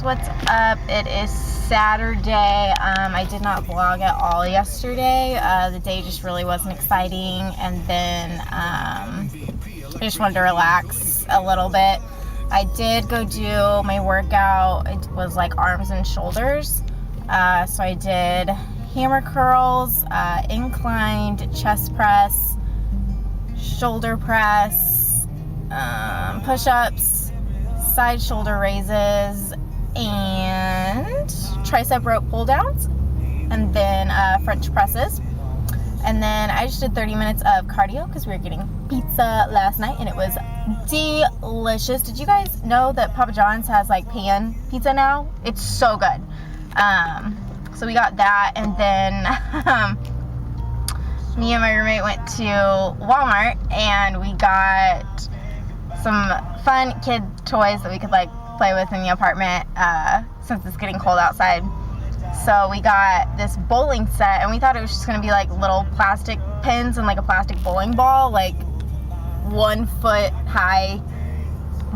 what's up? It is Saturday. I did not vlog at all yesterday. The day just really wasn't exciting, and then I just wanted to relax a little bit. I did go do my workout. It was like arms and shoulders. So I did hammer curls, inclined chest press, shoulder press, push-ups, side shoulder raises, and tricep rope pull downs, and then French presses. And then I just did 30 minutes of cardio because we were getting pizza last night and it was delicious. Did you guys know that Papa John's has like pan pizza now? It's so good. So we got that, and then me and my roommate went to Walmart and we got some fun kid toys that we could like play with in the apartment since it's getting cold outside. So we got this bowling set, and we thought it was just gonna be like little plastic pins and like a plastic bowling ball, like 1 foot high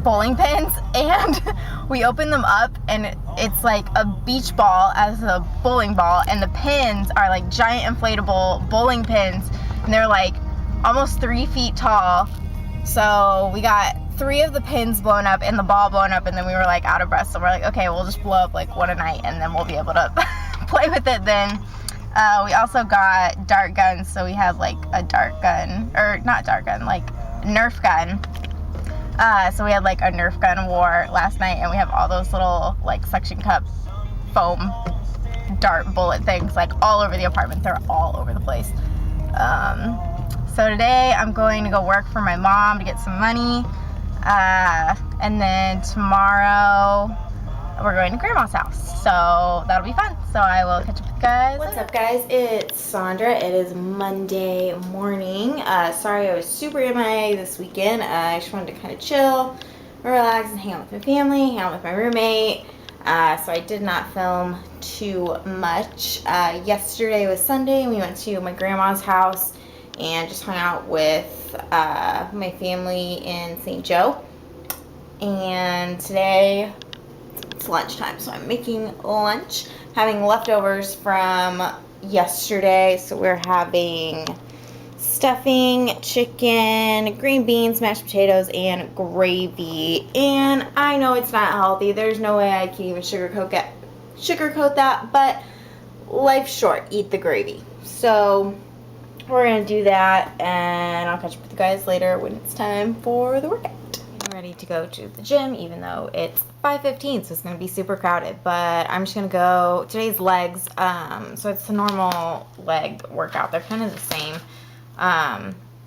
bowling pins, and we opened them up and it's like a beach ball as a bowling ball, and the pins are like giant inflatable bowling pins, and they're like almost 3 feet tall. So we got 3 of the pins blown up and the ball blown up, and then we were like out of breath, so we're like, okay, we'll just blow up like one a night and then we'll be able to play with it then. We also got dart guns, so we have like a dart gun, or not dart gun, like Nerf gun. So we had like a Nerf gun war last night, and we have all those little like suction cup foam dart bullet things like all over the apartment. They're all over the place. So today I'm going to go work for my mom to get some money. And then tomorrow we're going to Grandma's house, so that'll be fun. So I will catch up with you guys. What's up, guys? It's Sandra. It is Monday morning. Sorry I was super MIA this weekend. I just wanted to kind of chill, relax, and hang out with my family, hang out with my roommate. So I did not film too much. Yesterday was Sunday, and we went to my grandma's house and just hung out with my family in St. Joe. And today it's lunchtime, so I'm making lunch, having leftovers from yesterday. So we're having stuffing, chicken, green beans, mashed potatoes, and gravy. And I know it's not healthy. There's no way I can even sugarcoat that, but life's short. Eat the gravy. So we're gonna do that, and I'll catch up with you guys later when it's time for the workout. I'm ready to go to the gym, even though it's 5:15, so it's gonna be super crowded. But I'm just gonna go. Today's legs, so it's a normal leg workout. They're kind of the same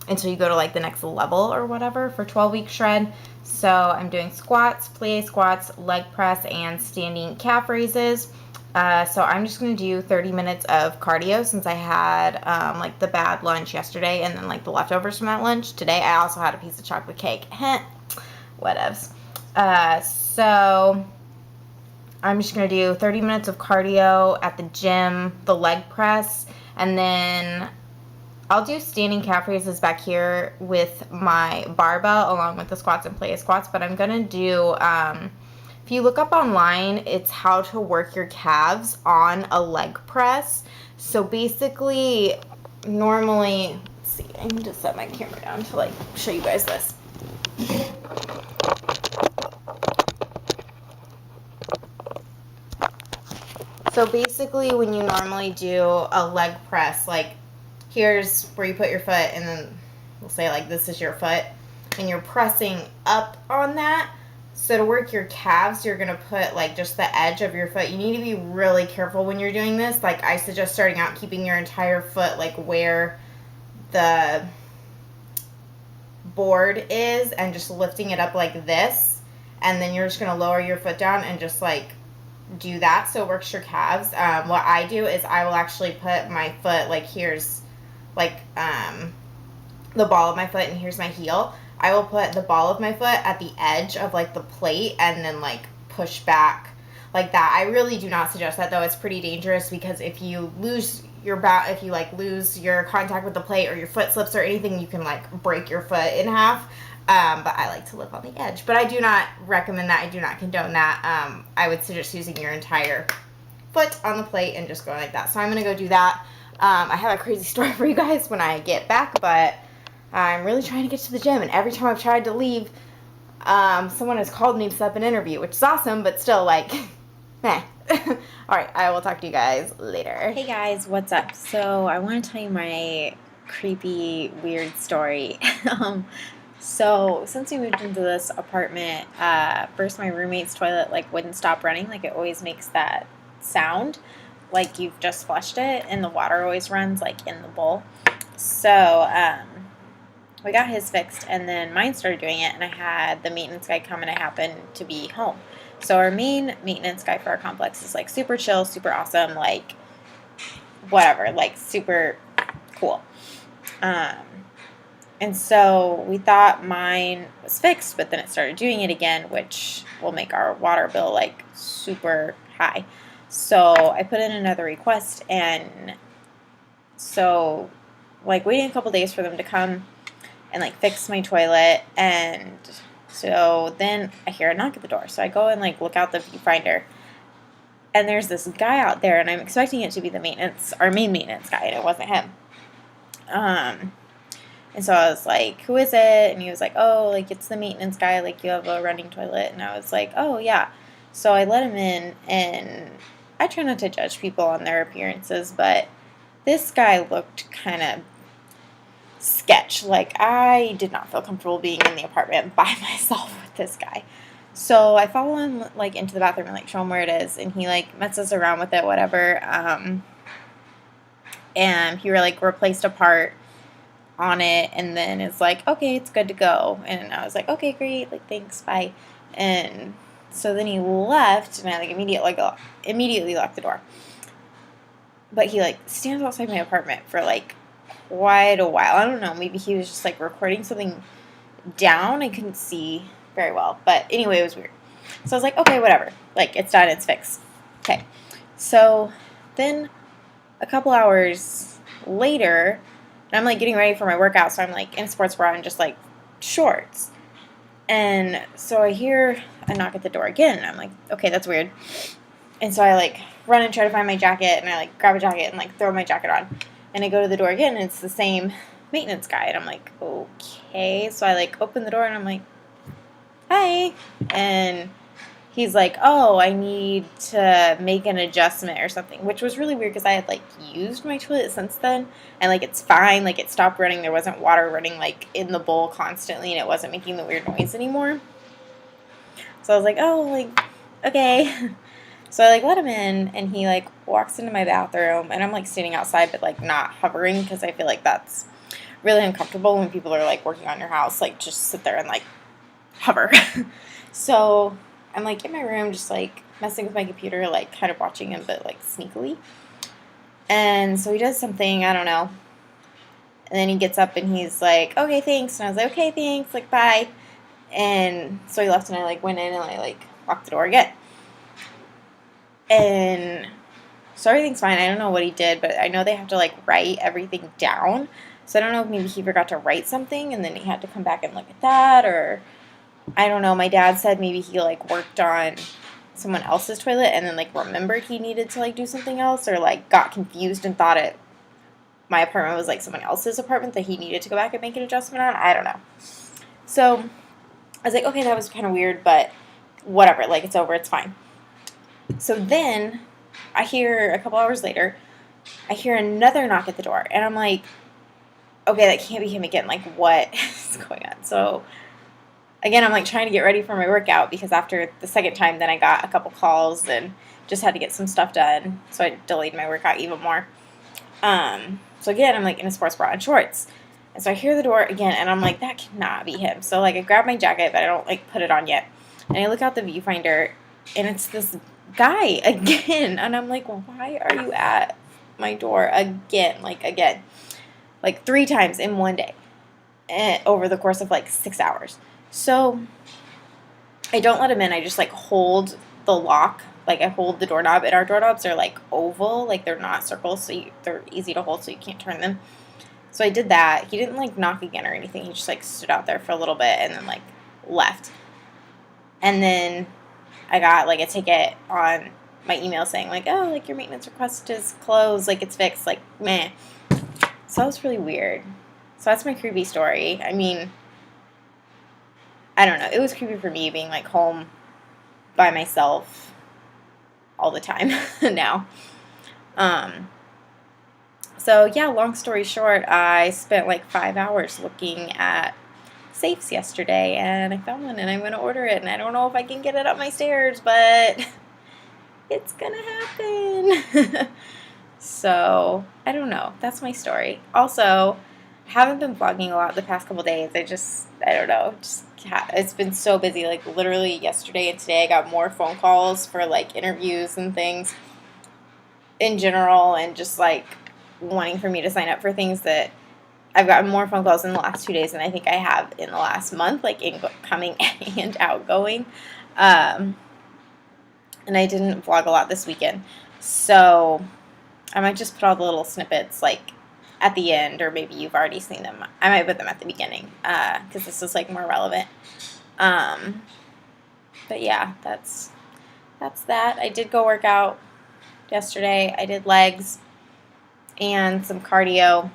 until you go to like the next level or whatever for 12-week shred. So I'm doing squats, plie squats, leg press, and standing calf raises. So I'm just going to do 30 minutes of cardio since I had like the bad lunch yesterday and then like the leftovers from that lunch. Today I also had a piece of chocolate cake. Whatevs. So I'm just going to do 30 minutes of cardio at the gym, the leg press, and then I'll do standing calf raises back here with my barbell along with the squats and play squats. But I'm going to do if you look up online, it's how to work your calves on a leg press. So basically, normally, let's see, I need to set my camera down to like show you guys this. So basically, when you normally do a leg press, like here's where you put your foot, and then we'll say like this is your foot, and you're pressing up on that. So to work your calves, you're going to put like just the edge of your foot. You need to be really careful when you're doing this. Like I suggest starting out keeping your entire foot like where the board is and just lifting it up like this. And then you're just going to lower your foot down and just like do that so it works your calves. What I do is I will actually put my foot like here's like the ball of my foot and here's my heel. I will put the ball of my foot at the edge of like the plate and then like push back like that. I really do not suggest that though. It's pretty dangerous because if you lose if you like lose your contact with the plate or your foot slips or anything, you can like break your foot in half. But I like to live on the edge. But I do not recommend that. I do not condone that. I would suggest using your entire foot on the plate and just going like that. So I'm going to go do that. I have a crazy story for you guys when I get back, but I'm really trying to get to the gym. And every time I've tried to leave, someone has called me to set up an interview, which is awesome, but still, like, meh. All right, I will talk to you guys later. Hey guys, what's up? So I want to tell you my creepy, weird story. So since we moved into this apartment, first my roommate's toilet like wouldn't stop running. Like it always makes that sound, like you've just flushed it, and the water always runs like in the bowl. So we got his fixed, and then mine started doing it, and I had the maintenance guy come, and I happened to be home. So our main maintenance guy for our complex is like super chill, super awesome, like whatever, like super cool. And so we thought mine was fixed, but then it started doing it again, which will make our water bill like super high. So I put in another request, and so like waiting a couple days for them to come and like fix my toilet, and so then I hear a knock at the door. So I go and like look out the viewfinder, and there's this guy out there, and I'm expecting it to be our main maintenance guy, and it wasn't him. And so I was like, who is it? And he was like, oh, like it's the maintenance guy, like you have a running toilet. And I was like, oh yeah. So I let him in, and I try not to judge people on their appearances, but this guy looked kind of sketch. Like I did not feel comfortable being in the apartment by myself with this guy. So I follow him like into the bathroom and like show him where it is, and he like messes around with it, whatever. And he like replaced a part on it, and then it's like, okay, it's good to go. And I was like, okay, great, like thanks, bye. And so then he left, and I like immediately locked the door. But he like stands outside my apartment for like quite a while. I don't know, maybe he was just like recording something down. I couldn't see very well, but anyway, it was weird. So I was like, okay, whatever, like it's done, it's fixed. Okay, so then a couple hours later, and I'm like getting ready for my workout, so I'm like in a sports bra and just like shorts, and so I hear a knock at the door again, and I'm like, okay, that's weird. And so I like run and try to find my jacket, and I like grab a jacket and like throw my jacket on, and I go to the door again, and it's the same maintenance guy, and I'm like, okay. So I like open the door, and I'm like, hi. And he's like, oh, I need to make an adjustment or something, which was really weird because I had like used my toilet since then, and like it's fine, like it stopped running, there wasn't water running like in the bowl constantly, and it wasn't making the weird noise anymore. So I was like, oh, like okay. So I like let him in, and he like walks into my bathroom, and I'm like standing outside but like not hovering, because I feel like that's really uncomfortable when people are like working on your house, like just sit there and like hover. So I'm like in my room just like messing with my computer, like kind of watching him, but like sneakily. And so he does something, I don't know, and then he gets up and he's like, okay, thanks. And I was like, okay, thanks, like bye. And so he left, and I like went in and I like locked the door again. And so everything's fine. I don't know what he did, but I know they have to like write everything down. So I don't know if maybe he forgot to write something, and then he had to come back and look at that, or I don't know. My dad said maybe he like worked on someone else's toilet and then like remembered he needed to like do something else, or like got confused and thought my apartment was like someone else's apartment that he needed to go back and make an adjustment on. I don't know. So I was like, okay, that was kind of weird, but whatever. Like it's over. It's fine. So then I hear a couple hours later, I hear another knock at the door, and I'm like, okay, that can't be him again. Like what is going on? So again, I'm like trying to get ready for my workout, because after the second time, then I got a couple calls and just had to get some stuff done. So I delayed my workout even more. So again, I'm like in a sports bra and shorts. And so I hear the door again, and I'm like, that cannot be him. So like I grab my jacket, but I don't like put it on yet. And I look out the viewfinder, and it's this guy again. And I'm like, well, why are you at my door again? Like 3 times in one day, over the course of like 6 hours. So I don't let him in. I just like hold the lock. Like I hold the doorknob, and our doorknobs are like oval, like they're not circles, so they're easy to hold, so you can't turn them. So I did that. He didn't, like, knock again or anything. He just, like, stood out there for a little bit and then, like, left. And then I got, like, a ticket on my email saying, like, oh, like, your maintenance request is closed. Like, it's fixed. Like, meh. So that was really weird. So that's my creepy story. I mean, I don't know. It was creepy for me being, like, home by myself all the time now. So, yeah, long story short, I spent, like, 5 hours looking at safes yesterday, and I found one, and I'm going to order it, and I don't know if I can get it up my stairs, but it's going to happen. So, I don't know. That's my story. Also, I haven't been vlogging a lot the past couple days. I don't know. It's been so busy. Like, literally yesterday and today I got more phone calls for, like, interviews and things in general, and just, like, wanting for me to sign up for things that I've gotten more phone calls in the last 2 days than I think I have in the last month, like, incoming and outgoing. And I didn't vlog a lot this weekend. So I might just put all the little snippets, like, at the end, or maybe you've already seen them. I might put them at the beginning, because this is, like, more relevant. But yeah, that's that. I did go work out yesterday. I did legs and some cardio.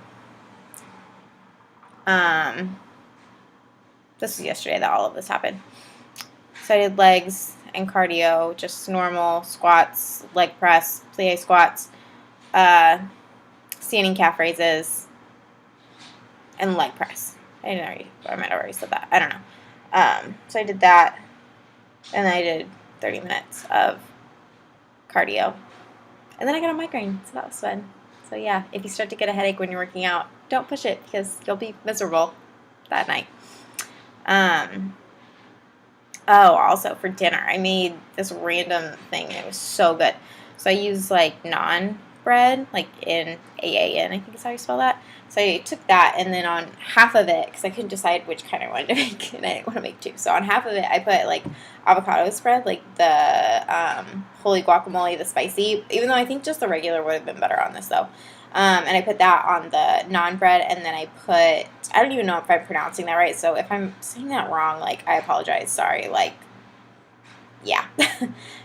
This was yesterday that all of this happened. So I did legs and cardio, just normal squats, leg press, plie squats, standing calf raises, and leg press. I might have already said that. I don't know. So I did that, and then I did 30 minutes of cardio. And then I got a migraine, so that was fun. So yeah, if you start to get a headache when you're working out, don't push it, because you'll be miserable that night. Oh, also for dinner, I made this random thing, and it was so good. So I used, like, naan bread, like, N-A-A-N, I think is how you spell that. So I took that, and then on half of it, because I couldn't decide which kind I wanted to make, and I didn't want to make two. So on half of it, I put, like, avocado spread, like the holy guacamole, the spicy, even though I think just the regular would have been better on this, though. And I put that on the naan bread, and then I don't even know if I'm pronouncing that right, so if I'm saying that wrong, like, I apologize, sorry, like, yeah.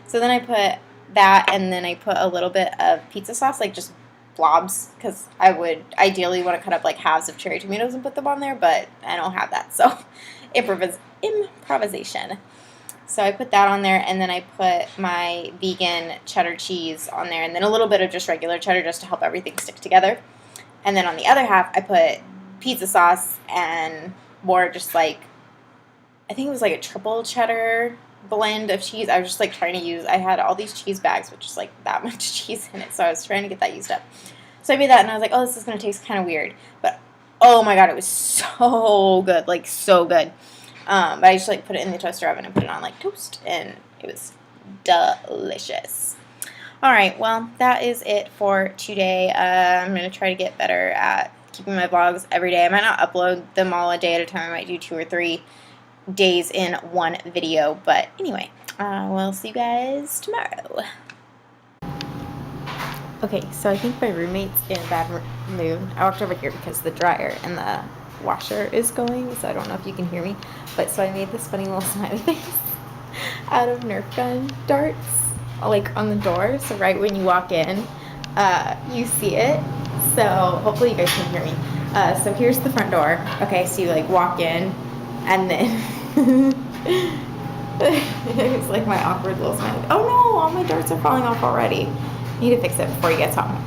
So then I put that, and then I put a little bit of pizza sauce, like, just blobs, because I would ideally want to cut up, like, halves of cherry tomatoes and put them on there, but I don't have that, so improvisation. So I put that on there, and then I put my vegan cheddar cheese on there, and then a little bit of just regular cheddar just to help everything stick together. And then on the other half, I put pizza sauce and more just, like, I think it was like a triple cheddar blend of cheese. I was just, like, trying to use, I had all these cheese bags with just, like, that much cheese in it, so I was trying to get that used up. So I made that, and I was like, oh, this is going to taste kind of weird. But, oh my god, it was so good, like, so good. But I just, like, put it in the toaster oven and put it on, like, toast, and it was delicious. Alright, well, that is it for today. I'm going to try to get better at keeping my vlogs every day. I might not upload them all a day at a time. I might do 2 or 3 days in one video. But anyway, we'll see you guys tomorrow. Okay, so I think my roommate's in a bad mood. I walked over here because the dryer and the washer is going, so I don't know if you can hear me. But so I made this funny little smiley face out of Nerf gun darts, like, on the door. So right when you walk in, you see it. So hopefully you guys can hear me. So here's the front door. Okay, so you, like, walk in, and then it's like my awkward little smiley. Oh no, all my darts are falling off already. I need to fix it before he gets home.